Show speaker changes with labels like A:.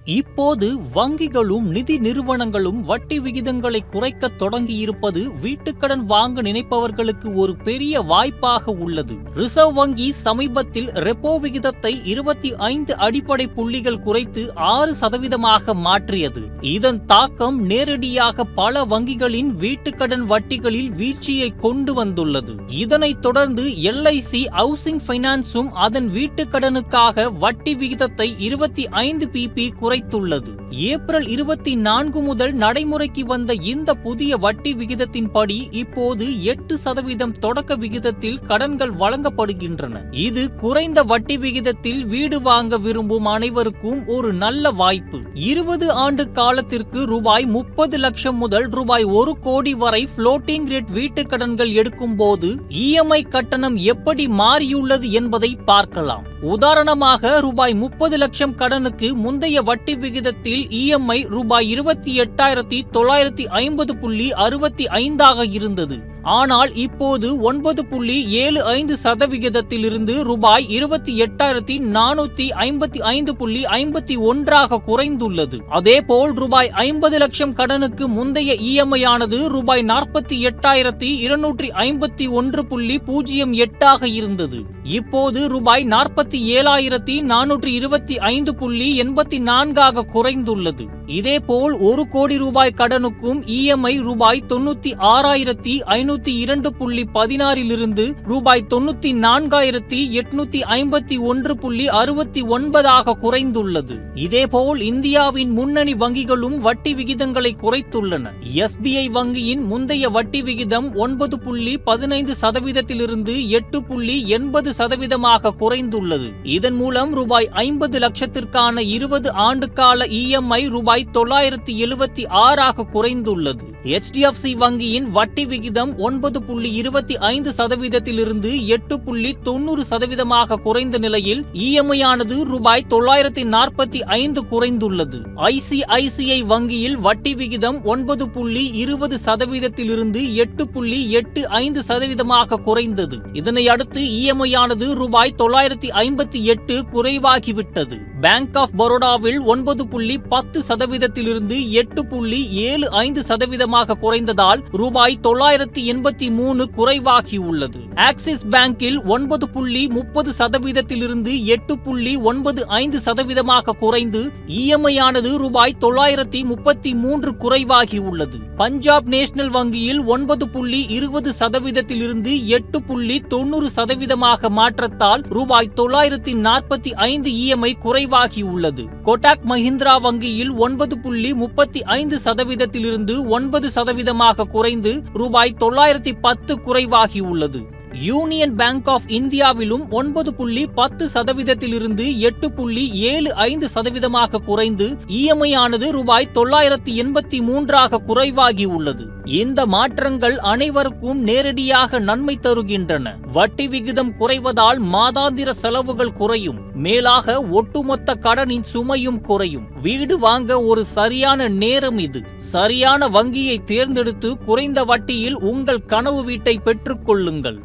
A: இப்போது வங்கிகளும் நிதி நிறுவனங்களும் வட்டி விகிதங்களை குறைக்கத் தொடங்கியிருப்பது வீட்டுக்கடன் வாங்க நினைப்பவர்களுக்கு ஒரு பெரிய வாய்ப்பாக உள்ளது. ரிசர்வ் வங்கி சமீபத்தில் ரெப்போ விகிதத்தை 25 அடிப்படை புள்ளிகள் குறைத்து 6% மாற்றியது. இதன் தாக்கம் நேரடியாக பல வங்கிகளின் வீட்டுக்கடன் வட்டிகளில் வீழ்ச்சியை கொண்டு வந்துள்ளது. இதனைத் தொடர்ந்து LIC ஹவுசிங் பைனான்ஸும் அதன் வீட்டுக்கடனுக்காக வட்டி விகிதத்தை 25 pp குறைத்துள்ளது. ஏப்ரல் 24 முதல் நடைமுறைக்கு வந்த இந்த புதிய வட்டி விகிதத்தின்படி இப்போது 8% தொடக்க விகிதத்தில் கடன்கள் வழங்கப்படுகின்றன. இது குறைந்த வட்டி விகிதத்தில் வீடு வாங்க விரும்பும் அனைவருக்கும் ஒரு நல்ல வாய்ப்பு. 20 ஆண்டு காலத்திற்கு ரூபாய் 30 லட்சம் முதல் ரூபாய் 1 கோடி வரை புளோட்டிங் ரேட் வீட்டு கடன்கள் எடுக்கும் போது EMI கட்டணம் எப்படி மாறியுள்ளது என்பதை பார்க்கலாம். உதாரணமாக ரூபாய் 30 லட்சம் கடனுக்கு முந்தைய வட்டி விகிதத்தில் EMI ரூபாய் 28,950.65 இருந்தது. ஆனால் இப்போது 9.75% ரூபாய் 28,455.51 குறைந்துள்ளது. அதேபோல் ரூபாய் 50 லட்சம் கடனுக்கு முந்தைய EMI ஆனது ரூபாய் 48,251.08 இருந்தது. இப்போது ரூபாய் 47,425.84 குறைந்துள்ளது. இதேபோல் 1 கோடி ரூபாய் கடனுக்கும் EMI ரூபாய் 96,502.16 இருந்து ரூபாய் 94,851.69 குறைந்துள்ளது. இதேபோல் இந்தியாவின் முன்னணி வங்கிகளும் வட்டி விகிதங்களை குறைத்துள்ளன. SBI வங்கியின் முந்தைய வட்டி விகிதம் 9.15% இருந்து 8.80% குறைந்துள்ளது. இதன் மூலம் ரூபாய் 50 லட்சத்திற்கான 20 ஆண்டு கால EMI ரூபாய் 976 குறைந்துள்ளது. HDFC வங்கியின் வட்டி விகிதம் 9.25% இருந்து 8.90% குறைந்த நிலையில் EMI ஆனது ரூபாய் 945 குறைந்துள்ளது. ICICI வங்கியில் வட்டி விகிதம் 9.20% இருந்து 8.85% குறைந்தது. இதனை அடுத்து EMI ஆனது ரூபாய் 958 குறைவாகிவிட்டது. பேங்க் ஆஃப் பரோடாவில் 9.10% இருந்து 8.75% குறைந்ததால் ரூபாய் 983 குறைவாகியுள்ளது. ஆக்சிஸ் பேங்கில் 9.30% இருந்து 8.95% குறைந்து EMI ஆனது ரூபாய் 933 குறைவாகியுள்ளது. பஞ்சாப் நேஷனல் வங்கியில் 9.20% இருந்து 8.90% மாற்றத்தால் ரூபாய் 945 EMI குறைவாகியுள்ளது. கோட்டாக் மஹிந்திரா வங்கியில் 9.35% இருந்து 9% குறைந்து ரூபாய் 910 குறைவாகியுள்ளது. யூனியன் பேங்க் ஆஃப் இந்தியாவிலும் 9.10% இருந்து 8.75% குறைந்து EMI ஆனது ரூபாய் 983 குறைவாகியுள்ளது. இந்த மாற்றங்கள் அனைவருக்கும் நேரடியாக நன்மை தருகின்றன. வட்டி விகிதம் குறைவதால் மாதாந்திர செலவுகள் குறையும். மேலாக ஒட்டுமொத்த கடனின் சுமையும் குறையும். வீடு வாங்க ஒரு சரியான நேரம் இது. சரியான வங்கியை தேர்ந்தெடுத்து குறைந்த வட்டியில் உங்கள் கனவு வீட்டை பெற்றுக் கொள்ளுங்கள்.